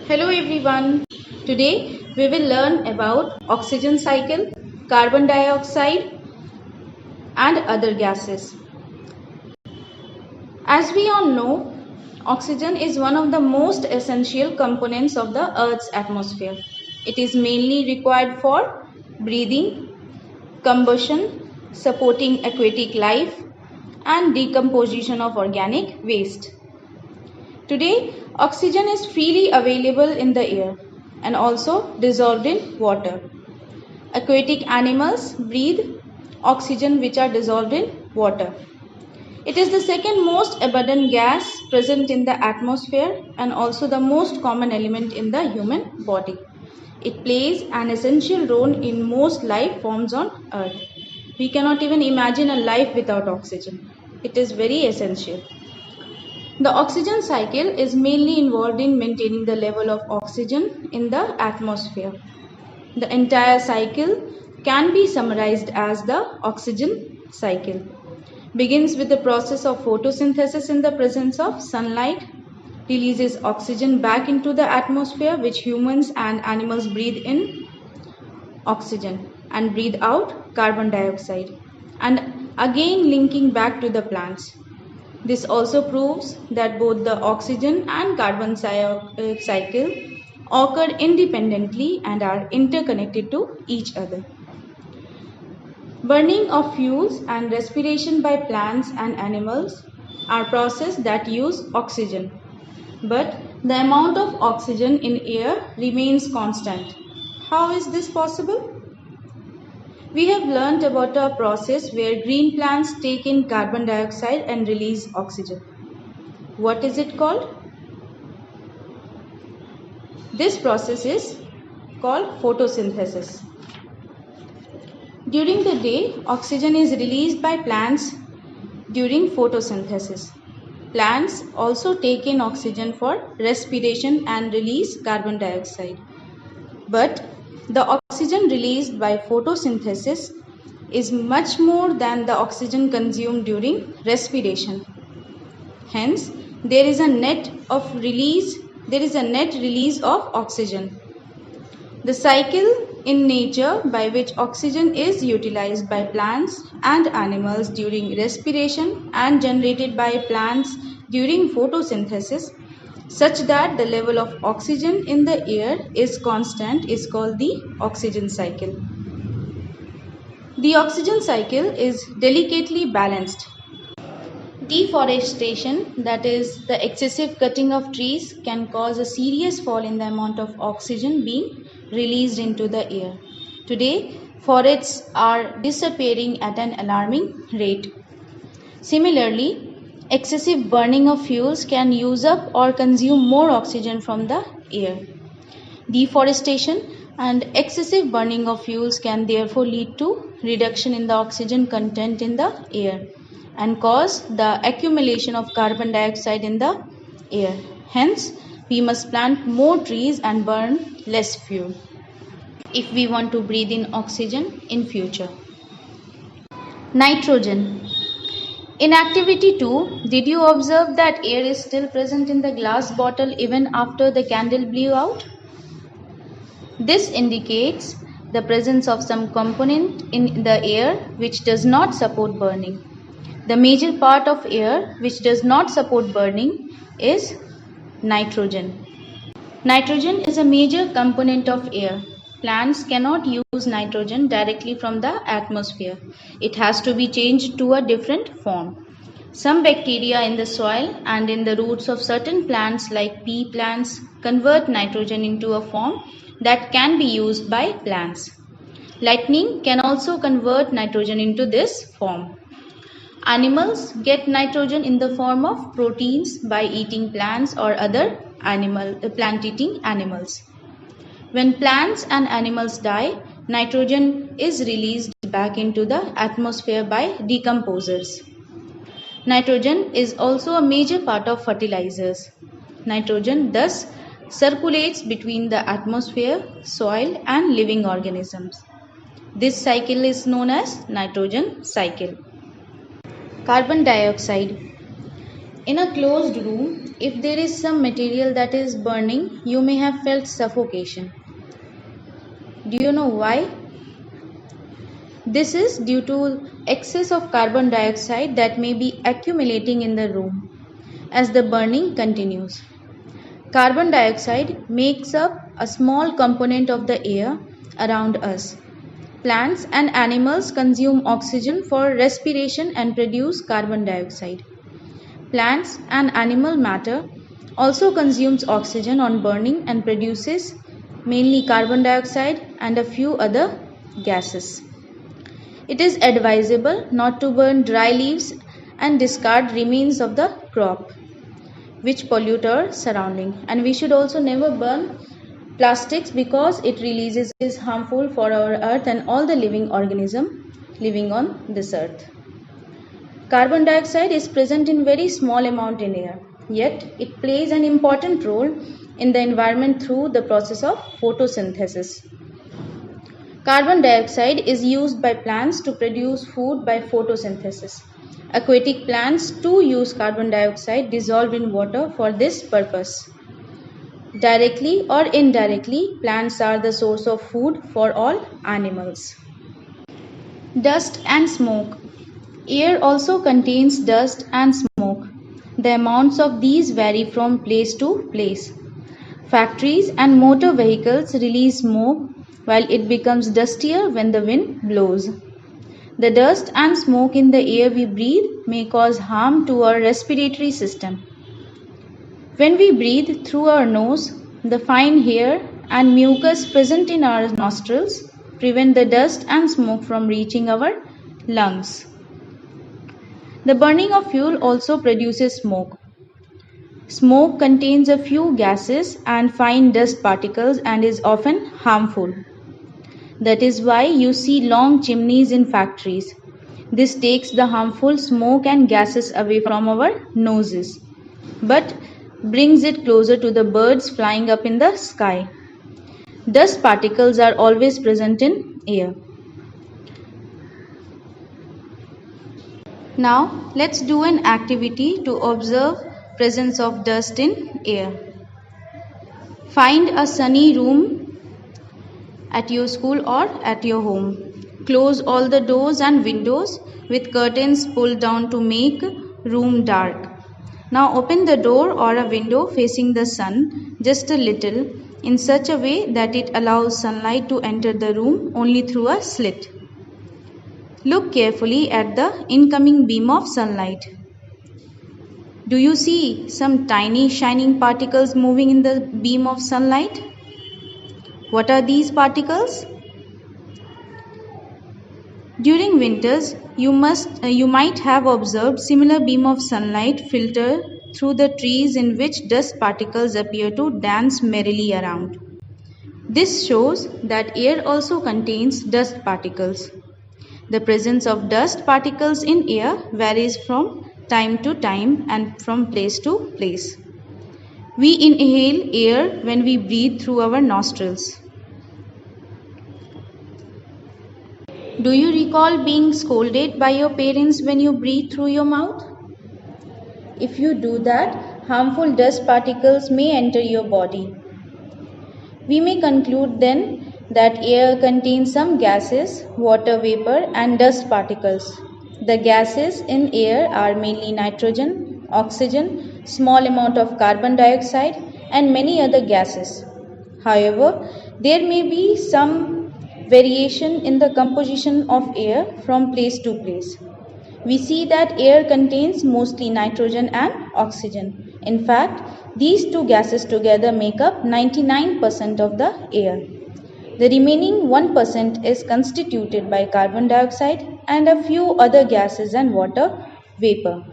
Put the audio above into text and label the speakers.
Speaker 1: Hello everyone. Today we will learn about oxygen cycle, carbon dioxide and other gases. As we all know, oxygen is one of the most essential components of the Earth's atmosphere. It is mainly required for breathing, combustion, supporting aquatic life and decomposition of organic waste. Today, oxygen is freely available in the air and also dissolved in water. Aquatic animals breathe oxygen which are dissolved in water. It is the second most abundant gas present in the atmosphere and also the most common element in the human body. It plays an essential role in most life forms on earth. We cannot even imagine a life without oxygen. It is very essential. The oxygen cycle is mainly involved in maintaining the level of oxygen in the atmosphere. The entire cycle can be summarized as the oxygen cycle. Begins with the process of photosynthesis in the presence of sunlight, releases oxygen back into the atmosphere which humans and animals breathe in oxygen and breathe out carbon dioxide, and again linking back to the plants. This also proves that both the oxygen and carbon cycle occur independently and are interconnected to each other. Burning of fuels and respiration by plants and animals are processes that use oxygen, but the amount of oxygen in air remains constant. How is this possible? We have learnt about a process where green plants take in carbon dioxide and release oxygen. What is it called? This process is called photosynthesis. During the day, oxygen is released by plants during photosynthesis. Plants also take in oxygen for respiration and release carbon dioxide. But the oxygen released by photosynthesis is much more than the oxygen consumed during respiration. Hence, there is a net release of oxygen. The cycle in nature by which oxygen is utilized by plants and animals during respiration and generated by plants during photosynthesis such that the level of oxygen in the air is constant is called the oxygen cycle. The oxygen cycle is delicately balanced. Deforestation, that is the excessive cutting of trees, can cause a serious fall in the amount of oxygen being released into the air. Today, forests are disappearing at an alarming rate. Similarly, excessive burning of fuels can use up or consume more oxygen from the air. Deforestation and excessive burning of fuels can therefore lead to reduction in the oxygen content in the air and cause the accumulation of carbon dioxide in the air. Hence, we must plant more trees and burn less fuel if we want to breathe in oxygen in future. Nitrogen. In activity 2, did you observe that air is still present in the glass bottle even after the candle blew out? This indicates the presence of some component in the air which does not support burning. The major part of air which does not support burning is nitrogen. Nitrogen is a major component of air. Plants cannot use nitrogen directly from the atmosphere. It has to be changed to a different form. Some bacteria in the soil and in the roots of certain plants like pea plants convert nitrogen into a form that can be used by plants. Lightning can also convert nitrogen into this form. Animals get nitrogen in the form of proteins by eating plants or other plant-eating animals. When plants and animals die, nitrogen is released back into the atmosphere by decomposers. Nitrogen is also a major part of fertilizers. Nitrogen thus circulates between the atmosphere, soil and living organisms. This cycle is known as nitrogen cycle. Carbon dioxide. In a closed room, if there is some material that is burning, you may have felt suffocation. Do you know why? This is due to excess of carbon dioxide that may be accumulating in the room as the burning continues. Carbon dioxide makes up a small component of the air around us. Plants and animals consume oxygen for respiration and produce carbon dioxide. Plants and animal matter also consumes oxygen on burning and produces mainly carbon dioxide and a few other gases. It is advisable not to burn dry leaves and discard remains of the crop which pollute our surrounding, and we should also never burn plastics because it releases is harmful for our earth and all the living organism living on this earth. Carbon dioxide is present in very small amount in air, yet it plays an important role in the environment through the process of photosynthesis. Carbon dioxide is used by plants to produce food by photosynthesis. Aquatic plants too use carbon dioxide dissolved in water for this purpose. Directly or indirectly, plants are the source of food for all animals. Dust and smoke. Air also contains dust and smoke. The amounts of these vary from place to place. Factories and motor vehicles release smoke while it becomes dustier when the wind blows. The dust and smoke in the air we breathe may cause harm to our respiratory system. When we breathe through our nose, the fine hair and mucus present in our nostrils prevent the dust and smoke from reaching our lungs. The burning of fuel also produces smoke. Smoke contains a few gases and fine dust particles and is often harmful. That is why you see long chimneys in factories. This takes the harmful smoke and gases away from our noses, but brings it closer to the birds flying up in the sky. Dust particles are always present in air. Now let's do an activity to observe presence of dust in air. Find a sunny room at your school or at your home. Close all the doors and windows with curtains pulled down to make room dark. Now open the door or a window facing the sun just a little in such a way that it allows sunlight to enter the room only through a slit. Look carefully at the incoming beam of sunlight. Do you see some tiny shining particles moving in the beam of sunlight? What are these particles? During winters, you might have observed similar beam of sunlight filter through the trees in which dust particles appear to dance merrily around. This shows that air also contains dust particles. The presence of dust particles in air varies from time to time and from place to place. We inhale air when we breathe through our nostrils. Do you recall being scolded by your parents when you breathe through your mouth? If you do that, harmful dust particles may enter your body. We may conclude then that air contains some gases, water vapor and dust particles. The gases in air are mainly nitrogen, oxygen, small amount of carbon dioxide and many other gases. However, there may be some variation in the composition of air from place to place. We see that air contains mostly nitrogen and oxygen. In fact, these two gases together make up 99% of the air. The remaining 1% is constituted by carbon dioxide and a few other gases and water vapor.